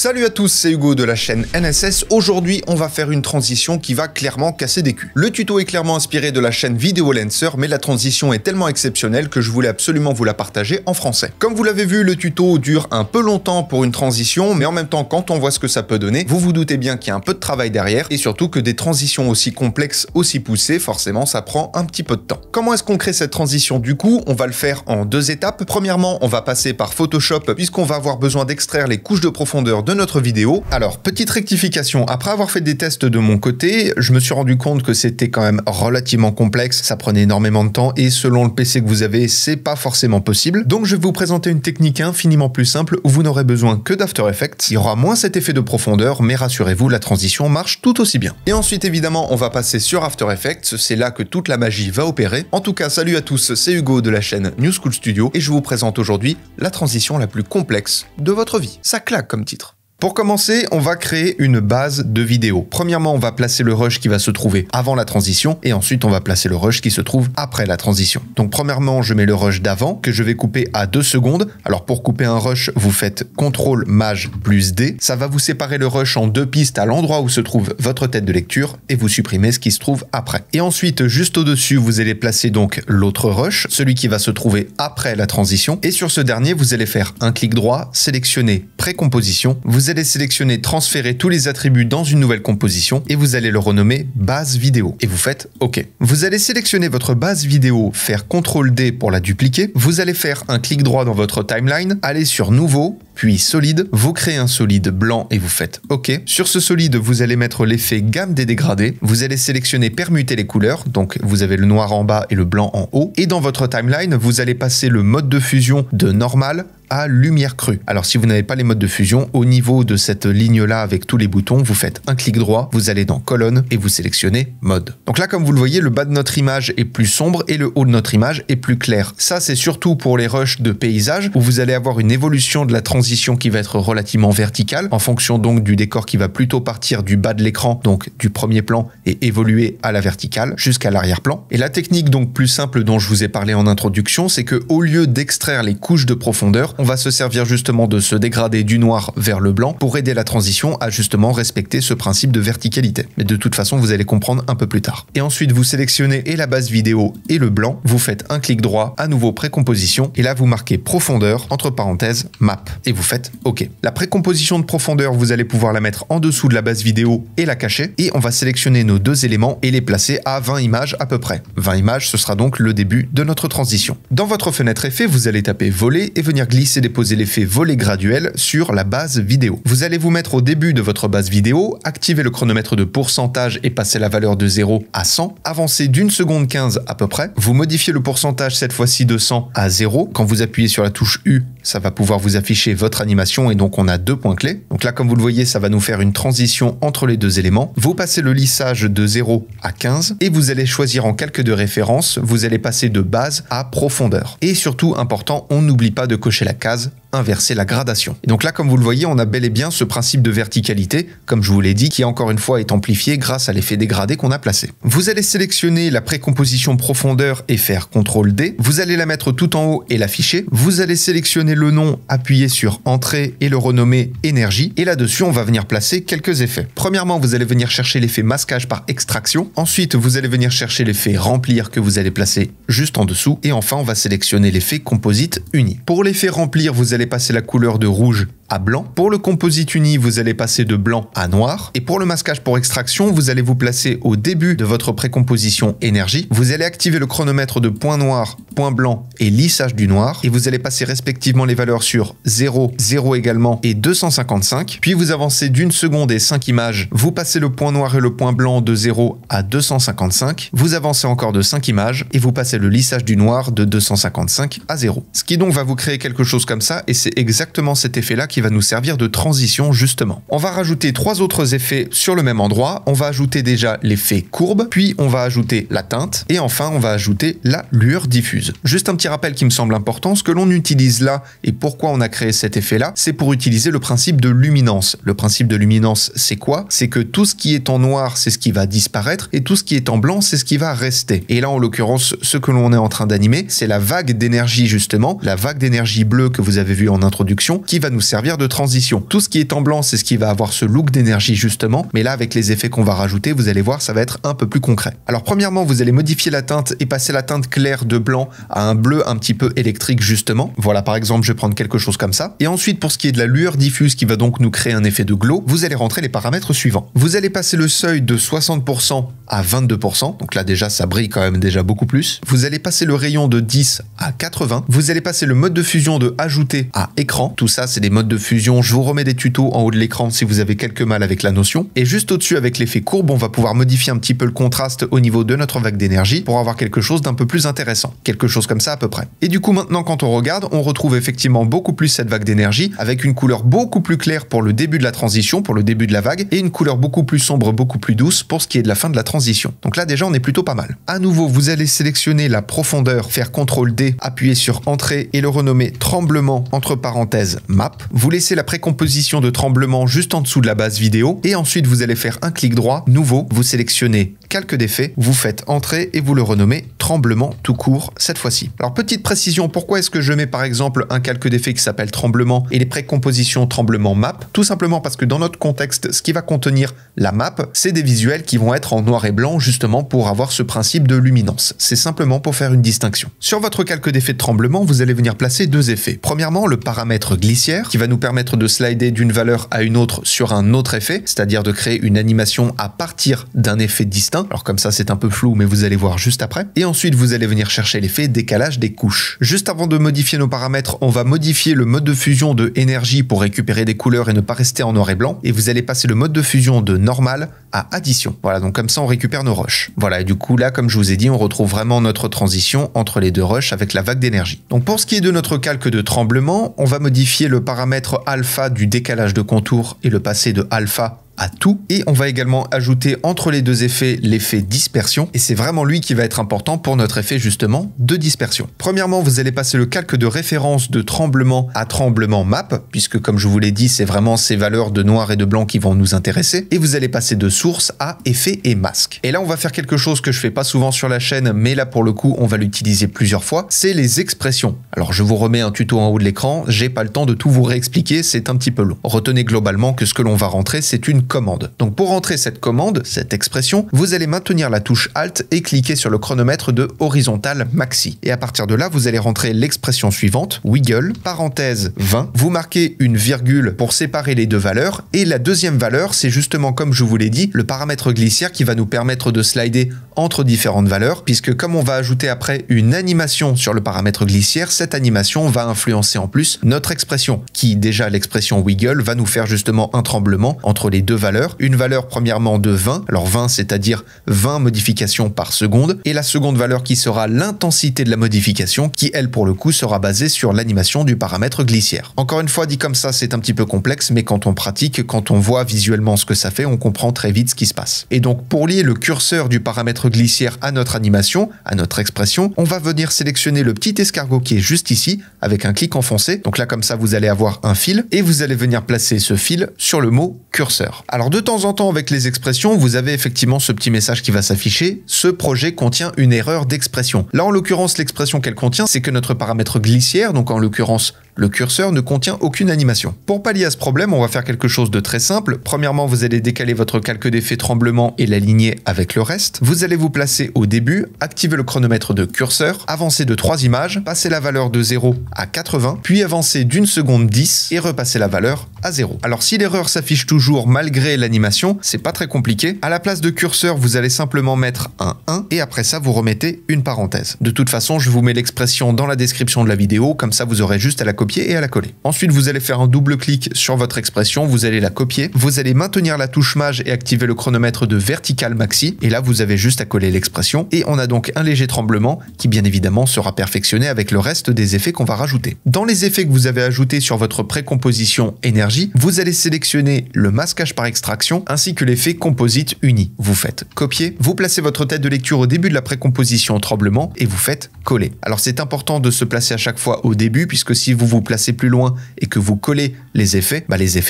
Salut à tous, c'est Hugo de la chaîne NSS. Aujourd'hui, on va faire une transition qui va clairement casser des culs. Le tuto est clairement inspiré de la chaîne Videolancer, mais la transition est tellement exceptionnelle que je voulais absolument vous la partager en français. Comme vous l'avez vu, le tuto dure un peu longtemps pour une transition, mais en même temps, quand on voit ce que ça peut donner, vous vous doutez bien qu'il y a un peu de travail derrière, et surtout que des transitions aussi complexes, aussi poussées, forcément, ça prend un petit peu de temps. Comment est-ce qu'on crée cette transition du coup? On va le faire en deux étapes. Premièrement, on va passer par Photoshop, puisqu'on va avoir besoin d'extraire les couches de profondeur de notre vidéo. Alors, petite rectification, après avoir fait des tests de mon côté, je me suis rendu compte que c'était quand même relativement complexe, ça prenait énormément de temps et selon le PC que vous avez, c'est pas forcément possible. Donc je vais vous présenter une technique infiniment plus simple où vous n'aurez besoin que d'After Effects. Il y aura moins cet effet de profondeur, mais rassurez-vous, la transition marche tout aussi bien. Et ensuite, évidemment, on va passer sur After Effects, c'est là que toute la magie va opérer. En tout cas, salut à tous, c'est Hugo de la chaîne New School Studio et je vous présente aujourd'hui la transition la plus complexe de votre vie. Ça claque comme titre. Pour commencer, on va créer une base de vidéo. Premièrement, on va placer le rush qui va se trouver avant la transition et ensuite on va placer le rush qui se trouve après la transition. Donc premièrement, je mets le rush d'avant que je vais couper à 2 secondes. Alors pour couper un rush, vous faites CTRL Maj plus D. Ça va vous séparer le rush en 2 pistes à l'endroit où se trouve votre tête de lecture et vous supprimez ce qui se trouve après. Et ensuite, juste au-dessus, vous allez placer donc l'autre rush, celui qui va se trouver après la transition. Et sur ce dernier, vous allez faire un clic droit, sélectionner Précomposition. Vous allez sélectionner transférer tous les attributs dans une nouvelle composition et vous allez le renommer base vidéo et vous faites OK. Vous allez sélectionner votre base vidéo, faire CTRL D pour la dupliquer. Vous allez faire un clic droit dans votre timeline, aller sur nouveau, puis solide, vous créez un solide blanc et vous faites OK. Sur ce solide, vous allez mettre l'effet gamme des dégradés. Vous allez sélectionner permuter les couleurs, donc vous avez le noir en bas et le blanc en haut. Et dans votre timeline, vous allez passer le mode de fusion de normal à lumière crue. Alors si vous n'avez pas les modes de fusion, au niveau de cette ligne-là avec tous les boutons, vous faites un clic droit, vous allez dans colonne et vous sélectionnez mode. Donc là, comme vous le voyez, le bas de notre image est plus sombre et le haut de notre image est plus clair. Ça, c'est surtout pour les rushs de paysage où vous allez avoir une évolution de la transition qui va être relativement verticale en fonction donc du décor qui va plutôt partir du bas de l'écran, donc du premier plan et évoluer à la verticale jusqu'à l'arrière-plan. Et la technique donc plus simple dont je vous ai parlé en introduction, c'est que au lieu d'extraire les couches de profondeur, on va se servir justement de ce dégradé du noir vers le blanc pour aider la transition à justement respecter ce principe de verticalité. Mais de toute façon, vous allez comprendre un peu plus tard. Et ensuite, vous sélectionnez et la base vidéo et le blanc, vous faites un clic droit, à nouveau précomposition, et là vous marquez profondeur, entre parenthèses, map, et vous faites OK. La précomposition de profondeur, vous allez pouvoir la mettre en dessous de la base vidéo et la cacher, et on va sélectionner nos deux éléments et les placer à 20 images à peu près. 20 images, ce sera donc le début de notre transition. Dans votre fenêtre effet, vous allez taper voler et venir glisser et déposer l'effet volet graduel sur la base vidéo. Vous allez vous mettre au début de votre base vidéo, activer le chronomètre de pourcentage et passer la valeur de 0 à 100, avancer d'1 seconde 15 à peu près. Vous modifiez le pourcentage cette fois-ci de 100 à 0. Quand vous appuyez sur la touche U, ça va pouvoir vous afficher votre animation et donc on a 2 points clés. Donc là, comme vous le voyez, ça va nous faire une transition entre les deux éléments. Vous passez le lissage de 0 à 15 et vous allez choisir en calque de référence, vous allez passer de base à profondeur. Et surtout, important, on n'oublie pas de cocher la case inverser la gradation. Et donc là, comme vous le voyez, on a bel et bien ce principe de verticalité, comme je vous l'ai dit, qui encore une fois est amplifié grâce à l'effet dégradé qu'on a placé. Vous allez sélectionner la précomposition profondeur et faire CTRL D. Vous allez la mettre tout en haut et l'afficher. Vous allez sélectionner le nom, appuyer sur Entrée et le renommer Énergie. Et là-dessus, on va venir placer quelques effets. Premièrement, vous allez venir chercher l'effet masquage par extraction. Ensuite, vous allez venir chercher l'effet remplir que vous allez placer juste en dessous. Et enfin, on va sélectionner l'effet composite uni. Pour l'effet remplir, vous allez passer la couleur de rouge à blanc. Pour le composite uni, vous allez passer de blanc à noir. Et pour le masquage pour extraction, vous allez vous placer au début de votre précomposition énergie. Vous allez activer le chronomètre de point noir, point blanc et lissage du noir. Et vous allez passer respectivement les valeurs sur 0, 0 également et 255. Puis vous avancez d'1 seconde et 5 images. Vous passez le point noir et le point blanc de 0 à 255. Vous avancez encore de 5 images et vous passez le lissage du noir de 255 à 0. Ce qui donc va vous créer quelque chose comme ça et c'est exactement cet effet-là qui va nous servir de transition justement. On va rajouter 3 autres effets sur le même endroit. On va ajouter déjà l'effet courbe, puis on va ajouter la teinte et enfin on va ajouter la lueur diffuse. Juste un petit rappel qui me semble important, ce que l'on utilise là et pourquoi on a créé cet effet-là, c'est pour utiliser le principe de luminance. Le principe de luminance, c'est quoi? C'est que tout ce qui est en noir, c'est ce qui va disparaître et tout ce qui est en blanc, c'est ce qui va rester. Et là, en l'occurrence, ce que l'on est en train d'animer, c'est la vague d'énergie justement, la vague d'énergie bleue que vous avez vue en introduction, qui va nous servir servir de transition. Tout ce qui est en blanc, c'est ce qui va avoir ce look d'énergie justement, mais là avec les effets qu'on va rajouter, vous allez voir, ça va être un peu plus concret. Alors premièrement, vous allez modifier la teinte et passer la teinte claire de blanc à un bleu un petit peu électrique justement. Voilà, par exemple, je vais prendre quelque chose comme ça. Et ensuite, pour ce qui est de la lueur diffuse qui va donc nous créer un effet de glow, vous allez rentrer les paramètres suivants. Vous allez passer le seuil de 60% à 22%, donc là déjà ça brille quand même déjà beaucoup plus. Vous allez passer le rayon de 10 à 80. Vous allez passer le mode de fusion de ajouter à écran. Tout ça, c'est des modes de fusion. Je vous remets des tutos en haut de l'écran si vous avez quelques mal avec la notion. Et juste au-dessus, avec l'effet courbe, on va pouvoir modifier un petit peu le contraste au niveau de notre vague d'énergie pour avoir quelque chose d'un peu plus intéressant. Quelque chose comme ça à peu près. Et du coup, maintenant, quand on regarde, on retrouve effectivement beaucoup plus cette vague d'énergie avec une couleur beaucoup plus claire pour le début de la transition, pour le début de la vague, et une couleur beaucoup plus sombre, beaucoup plus douce pour ce qui est de la fin de la transition. Donc là, déjà, on est plutôt pas mal. À nouveau, vous allez sélectionner la profondeur, faire CTRL D, appuyer sur Entrée et le renommer tremblement entre parenthèses map. Vous laissez la précomposition de tremblement juste en dessous de la base vidéo et ensuite vous allez faire un clic droit, nouveau, vous sélectionnez calque d'effet, vous faites Entrée et vous le renommez tremblement tout court cette fois-ci. Alors petite précision, pourquoi est-ce que je mets par exemple un calque d'effet qui s'appelle tremblement et les précompositions tremblement map? Tout simplement parce que dans notre contexte, ce qui va contenir la map, c'est des visuels qui vont être en noir et blanc justement pour avoir ce principe de luminance. C'est simplement pour faire une distinction. Sur votre calque d'effet de tremblement, vous allez venir placer deux effets. Premièrement, le paramètre glissière qui va nous permettre de slider d'une valeur à une autre sur un autre effet, c'est-à-dire de créer une animation à partir d'un effet distinct. Alors comme ça, c'est un peu flou, mais vous allez voir juste après. Et ensuite, vous allez venir chercher l'effet décalage des couches. Juste avant de modifier nos paramètres, on va modifier le mode de fusion de énergie pour récupérer des couleurs et ne pas rester en noir et blanc. Et vous allez passer le mode de fusion de normal à addition. Voilà, donc comme ça, on récupère nos rushs. Voilà, et du coup, là, comme je vous ai dit, on retrouve vraiment notre transition entre les deux rushs avec la vague d'énergie. Donc pour ce qui est de notre calque de tremblement, on va modifier le paramètre alpha du décalage de contour et le passer de alpha à tout, et on va également ajouter entre les deux effets l'effet dispersion, et c'est vraiment lui qui va être important pour notre effet justement de dispersion. Premièrement, vous allez passer le calque de référence de tremblement à tremblement map, puisque comme je vous l'ai dit, c'est vraiment ces valeurs de noir et de blanc qui vont nous intéresser, et vous allez passer de source à effet et masque. Et là, on va faire quelque chose que je fais pas souvent sur la chaîne, mais là pour le coup, on va l'utiliser plusieurs fois, c'est les expressions. Alors je vous remets un tuto en haut de l'écran, j'ai pas le temps de tout vous réexpliquer, c'est un petit peu long. Retenez globalement que ce que l'on va rentrer, c'est une commande. Donc pour rentrer cette commande, cette expression, vous allez maintenir la touche Alt et cliquer sur le chronomètre de horizontal maxi. Et à partir de là, vous allez rentrer l'expression suivante, wiggle, parenthèse 20. Vous marquez une virgule pour séparer les deux valeurs. Et la deuxième valeur, c'est justement, comme je vous l'ai dit, le paramètre glissière qui va nous permettre de slider entre différentes valeurs, puisque comme on va ajouter après une animation sur le paramètre glissière, cette animation va influencer en plus notre expression, qui déjà l'expression wiggle va nous faire justement un tremblement entre les deux valeurs. Une valeur premièrement de 20, alors 20 c'est-à-dire 20 modifications par seconde, et la seconde valeur qui sera l'intensité de la modification, qui elle pour le coup sera basée sur l'animation du paramètre glissière. Encore une fois, dit comme ça, c'est un petit peu complexe, mais quand on pratique, quand on voit visuellement ce que ça fait, on comprend très vite ce qui se passe. Et donc pour lier le curseur du paramètre glissière à notre animation, à notre expression, on va venir sélectionner le petit escargot qui est juste ici, avec un clic enfoncé. Donc là comme ça, vous allez avoir un fil, et vous allez venir placer ce fil sur le mot curseur. Alors de temps en temps avec les expressions, vous avez effectivement ce petit message qui va s'afficher. Ce projet contient une erreur d'expression. Là en l'occurrence, l'expression qu'elle contient, c'est que notre paramètre glissière, donc en l'occurrence le curseur, ne contient aucune animation. Pour pallier à ce problème, on va faire quelque chose de très simple. Premièrement, vous allez décaler votre calque d'effet tremblement et l'aligner avec le reste. Vous allez vous placer au début, activer le chronomètre de curseur, avancer de 3 images, passer la valeur de 0 à 80, puis avancer d'une seconde 10 et repasser la valeur à 0. Alors si l'erreur s'affiche toujours malgré l'animation, c'est pas très compliqué. À la place de curseur, vous allez simplement mettre un 1 et après ça, vous remettez une parenthèse. De toute façon, je vous mets l'expression dans la description de la vidéo, comme ça vous aurez juste à la copier et à la coller. Ensuite, vous allez faire un double clic sur votre expression, vous allez la copier, vous allez maintenir la touche Maj et activer le chronomètre de vertical maxi, et là vous avez juste à coller l'expression, et on a donc un léger tremblement qui bien évidemment sera perfectionné avec le reste des effets qu'on va rajouter. Dans les effets que vous avez ajoutés sur votre précomposition énergie, vous allez sélectionner le masquage par extraction ainsi que l'effet composite uni. Vous faites copier, vous placez votre tête de lecture au début de la précomposition tremblement et vous faites coller. Alors c'est important de se placer à chaque fois au début, puisque si vous vous placez plus loin et que vous collez les effets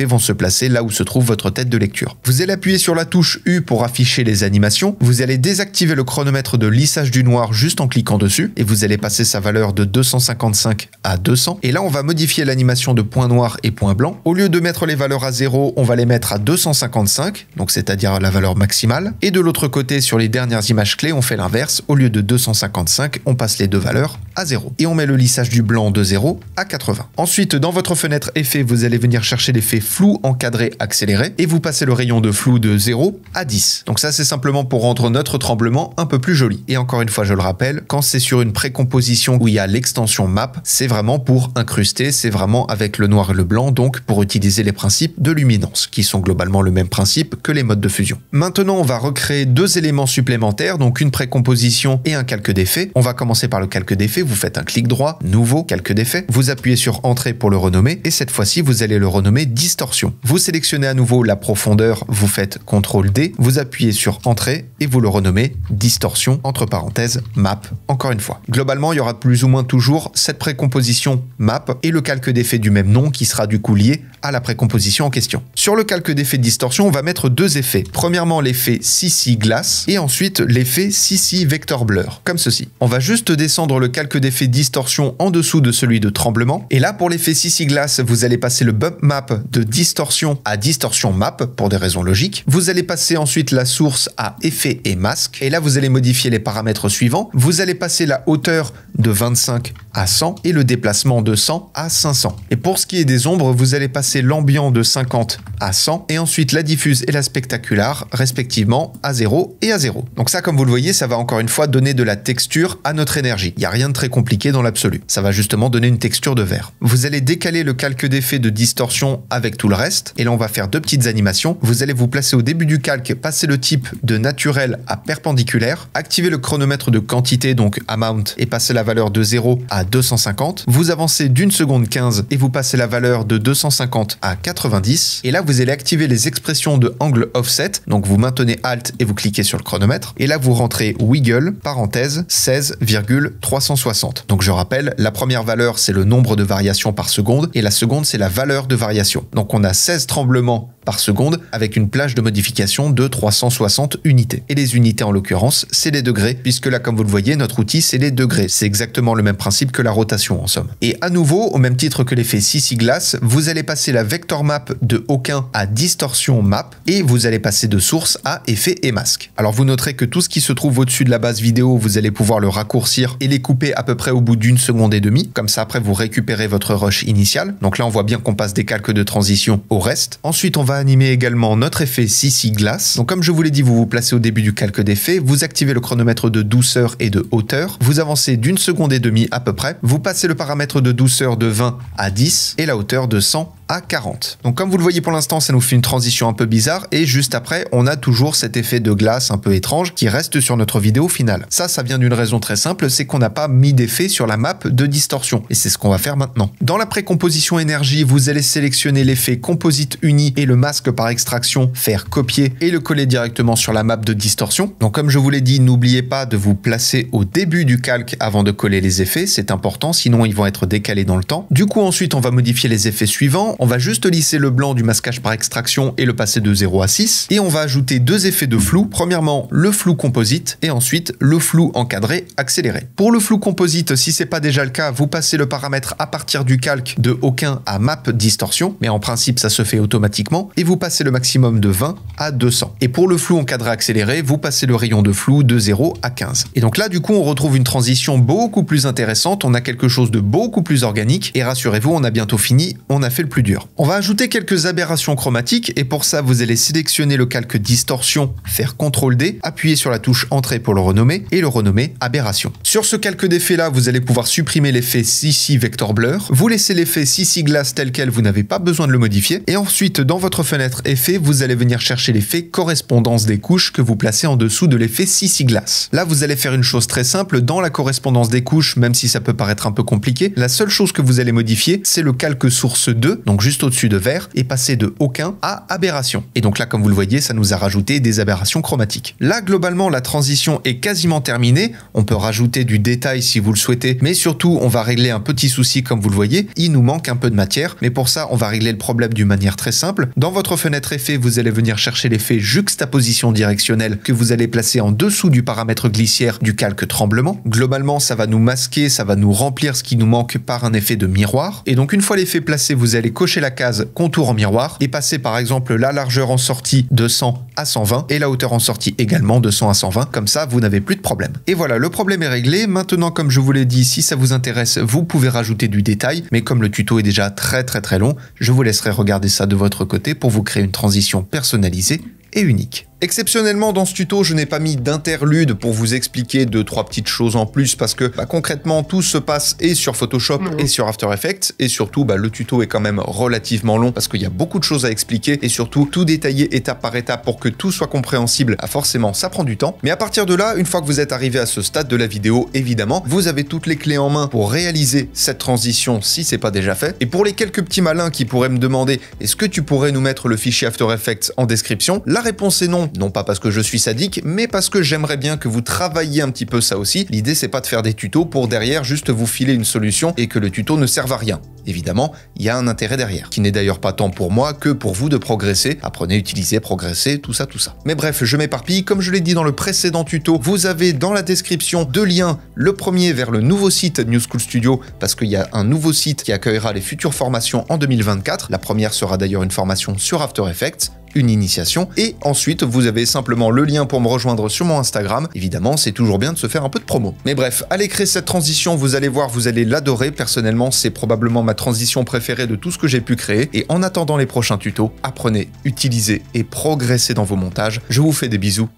vont se placer là où se trouve votre tête de lecture. Vous allez appuyer sur la touche U pour afficher les animations. Vous allez désactiver le chronomètre de lissage du noir juste en cliquant dessus et vous allez passer sa valeur de 255 à 200. Et là, on va modifier l'animation de point noir et point blanc. Au lieu de mettre les valeurs à 0, on va les mettre à 255, donc c'est-à-dire la valeur maximale. Et de l'autre côté, sur les dernières images clés, on fait l'inverse. Au lieu de 255, on passe les deux valeurs à 0. Et on met le lissage du blanc de 0 à 80. Ensuite, dans votre fenêtre effet, vous allez venir chercher l'effet flou encadré accéléré et vous passez le rayon de flou de 0 à 10. Donc ça, c'est simplement pour rendre notre tremblement un peu plus joli. Et encore une fois, je le rappelle, quand c'est sur une précomposition où il y a l'extension map, c'est vraiment pour incruster, c'est vraiment avec le noir et le blanc, donc pour utiliser les principes de luminance, qui sont globalement le même principe que les modes de fusion. Maintenant, on va recréer deux éléments supplémentaires, donc une précomposition et un calque d'effet. On va commencer par le calque d'effet, vous faites un clic droit, nouveau, calque d'effet, vous appuyez sur entrée pour le renommer, et cette fois-ci, vous allez le renommer distorsion. Vous sélectionnez à nouveau la profondeur, vous faites CTRL D, vous appuyez sur entrée, et vous le renommez distorsion, entre parenthèses, map, encore une fois. Globalement, il y aura plus ou moins toujours cette précomposition map et le calque d'effet du même nom qui sera du coup lié à la précomposition en question. Sur le calque d'effet de distorsion, on va mettre deux effets. Premièrement, l'effet CC Glass et ensuite l'effet CC Vector Blur, comme ceci. On va juste descendre le calque d'effet distorsion en dessous de celui de tremblement. Et là, pour l'effet CC Glass, vous allez passer le bump map de distorsion à distorsion map pour des raisons logiques. Vous allez passer ensuite la source à effet et masque. Et là, vous allez modifier les paramètres suivants. Vous allez passer la hauteur de 25 à 100 et le déplacement de 100 à 500. Et pour ce qui est des ombres, vous allez passer l'ambient de 50 à 100 et ensuite la diffuse et la spectaculaire respectivement à 0 et à 0. Donc ça, comme vous le voyez, ça va encore une fois donner de la texture à notre énergie. Il n'y a rien de très compliqué dans l'absolu. Ça va justement donner une texture de vert. Vous allez décaler le calque d'effet de distorsion avec tout le reste et là on va faire deux petites animations. Vous allez vous placer au début du calque, passer le type de naturel à perpendiculaire, activer le chronomètre de quantité, donc amount, et passer la valeur de 0 à 250. Vous avancez d'une seconde 15 et vous passez la valeur de 250 à 90. Et là, vous allez activer les expressions de angle offset. Donc, vous maintenez Alt et vous cliquez sur le chronomètre. Et là, vous rentrez wiggle, parenthèse, 16,360. Donc, je rappelle, la première valeur, c'est le nombre de variations par seconde et la seconde, c'est la valeur de variation. Donc, on a 16 tremblements par seconde avec une plage de modification de 360 unités. Et les unités en l'occurrence, c'est les degrés, puisque là, comme vous le voyez, notre outil, c'est les degrés. C'est exactement le même principe que la rotation en somme. Et à nouveau, au même titre que l'effet CC Glass, vous allez passer la vector map de aucun à distorsion map et vous allez passer de source à effet et masque. Alors vous noterez que tout ce qui se trouve au-dessus de la base vidéo, vous allez pouvoir le raccourcir et les couper à peu près au bout d'une seconde et demie. Comme ça, après, vous récupérez votre rush initial. Donc là, on voit bien qu'on passe des calques de transition au reste. Ensuite, on va animer également notre effet CC Glass. Donc comme je vous l'ai dit, vous vous placez au début du calque d'effet, vous activez le chronomètre de douceur et de hauteur, vous avancez d'une seconde et demie à peu près, vous passez le paramètre de douceur de 20 à 10 et la hauteur de 100 à 40. Donc comme vous le voyez pour l'instant, ça nous fait une transition un peu bizarre et juste après, on a toujours cet effet de glace un peu étrange qui reste sur notre vidéo finale. Ça vient d'une raison très simple, c'est qu'on n'a pas mis d'effet sur la map de distorsion et c'est ce qu'on va faire maintenant. Dans la précomposition énergie, vous allez sélectionner l'effet composite uni et le masque par extraction, faire copier et le coller directement sur la map de distorsion. Donc comme je vous l'ai dit, n'oubliez pas de vous placer au début du calque avant de coller les effets, c'est important, sinon ils vont être décalés dans le temps. Du coup ensuite, on va modifier les effets suivants. On va juste lisser le blanc du masquage par extraction et le passer de 0 à 6. Et on va ajouter deux effets de flou. Premièrement, le flou composite et ensuite le flou encadré accéléré. Pour le flou composite, si c'est pas déjà le cas, vous passez le paramètre à partir du calque de aucun à map distorsion. Mais en principe, ça se fait automatiquement. Et vous passez le maximum de 20 à 200. Et pour le flou encadré accéléré, vous passez le rayon de flou de 0 à 15. Et donc là, du coup, on retrouve une transition beaucoup plus intéressante. On a quelque chose de beaucoup plus organique. Et rassurez-vous, on a bientôt fini. On a fait le plus dur. On va ajouter quelques aberrations chromatiques et pour ça, vous allez sélectionner le calque distorsion, faire CTRL D, appuyer sur la touche entrée pour le renommer et le renommer aberration. Sur ce calque d'effet là, vous allez pouvoir supprimer l'effet CC Vector Blur, vous laissez l'effet CC Glass tel quel, vous n'avez pas besoin de le modifier et ensuite dans votre fenêtre effet, vous allez venir chercher l'effet correspondance des couches que vous placez en dessous de l'effet CC Glass. Là, vous allez faire une chose très simple. Dans la correspondance des couches, même si ça peut paraître un peu compliqué, la seule chose que vous allez modifier, c'est le calque source 2, donc juste au-dessus de vert, et passer de aucun à aberration. Et donc là, comme vous le voyez, ça nous a rajouté des aberrations chromatiques. Là, globalement, la transition est quasiment terminée. On peut rajouter du détail si vous le souhaitez, mais surtout, on va régler un petit souci comme vous le voyez. Il nous manque un peu de matière, mais pour ça, on va régler le problème d'une manière très simple. Dans votre fenêtre effet, vous allez venir chercher l'effet juxtaposition directionnelle que vous allez placer en dessous du paramètre glissière du calque tremblement. Globalement, ça va nous masquer, ça va nous remplir ce qui nous manque par un effet de miroir. Et donc, une fois l'effet placé, vous allez cocher la case contour en miroir et passer par exemple la largeur en sortie de 100 à 120 et la hauteur en sortie également de 100 à 120. Comme ça, vous n'avez plus de problème. Et voilà, le problème est réglé. Maintenant, comme je vous l'ai dit, si ça vous intéresse, vous pouvez rajouter du détail. Mais comme le tuto est déjà très long, je vous laisserai regarder ça de votre côté pour vous créer une transition personnalisée et unique. Exceptionnellement, dans ce tuto, je n'ai pas mis d'interlude pour vous expliquer 2-3 petites choses en plus parce que concrètement, tout se passe et sur Photoshop et sur After Effects et surtout, le tuto est quand même relativement long parce qu'il y a beaucoup de choses à expliquer et surtout tout détailler étape par étape pour que tout soit compréhensible. Forcément, ça prend du temps. Mais à partir de là, une fois que vous êtes arrivé à ce stade de la vidéo, évidemment, vous avez toutes les clés en main pour réaliser cette transition si c'est pas déjà fait. Et pour les quelques petits malins qui pourraient me demander est-ce que tu pourrais nous mettre le fichier After Effects en description, la réponse est non. Non pas parce que je suis sadique, mais parce que j'aimerais bien que vous travailliez un petit peu ça aussi. L'idée, c'est pas de faire des tutos pour derrière juste vous filer une solution et que le tuto ne serve à rien. Évidemment, il y a un intérêt derrière, qui n'est d'ailleurs pas tant pour moi que pour vous de progresser. Apprenez, utilisez, progressez, tout ça. Mais bref, je m'éparpille. Comme je l'ai dit dans le précédent tuto, vous avez dans la description 2 liens. Le premier vers le nouveau site New School Studio, parce qu'il y a un nouveau site qui accueillera les futures formations en 2024. La première sera d'ailleurs une formation sur After Effects, une initiation, et ensuite vous avez simplement le lien pour me rejoindre sur mon Instagram. Évidemment, c'est toujours bien de se faire un peu de promo. Mais bref, allez créer cette transition, vous allez voir, vous allez l'adorer. Personnellement, c'est probablement ma transition préférée de tout ce que j'ai pu créer. Et en attendant les prochains tutos, apprenez, utilisez et progressez dans vos montages. Je vous fais des bisous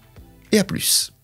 et à plus.